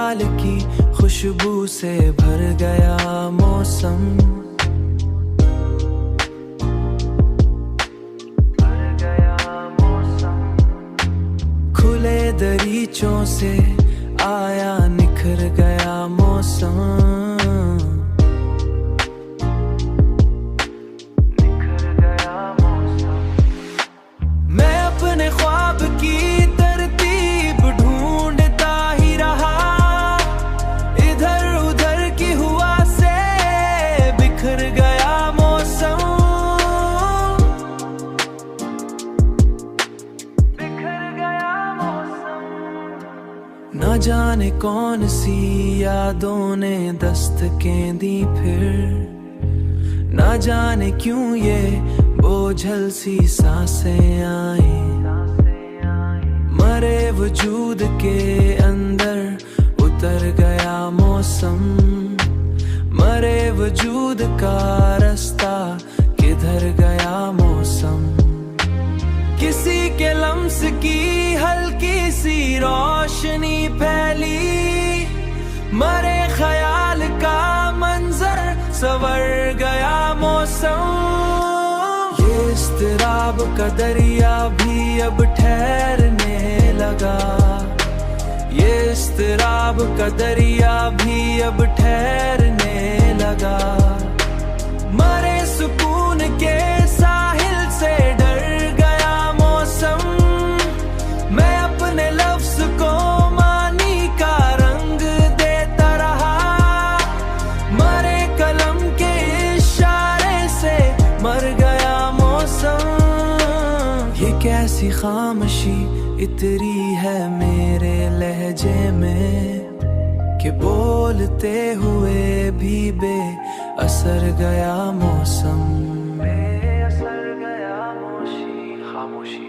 ख्याल की खुशबू से भर गया मौसम। खुले दरीचों से आया निखर गया मौसम। मैं अपने ख्वाब की तरतीब ढूंढता ही रहा, इधर उधर की हुआ से बिखर गया मौसम। न जाने कौन सी यादों ने दस्तकें दी फिर, न जाने क्यों ये बोझल सी सांसें आई। मरे वजूद के अंदर उतर गया मौसम। मरे वजूद का रास्ता किधर गया मौसम। किसी के लम्स की हल्की सी रोशनी फैली, मरे ख्याल का मंजर संवर गया मौसम। ये इज़्तिराब का दरिया भी अब ठहरने लगा। ये इज़्तिराब का दरिया भी अब ठहरने लगा। मरे सुकून के साहिल से डर गया मौसम। मैं अपने लफ्ज़ को मानी का रंग देता रहा। मरे कलम के इशारे से मर गया मौसम। ये कैसी खामोशी इतरी है मेरे लहजे में, कि बोलते हुए भी बेअसर गया मौसम। बेअसर गया खामोशी।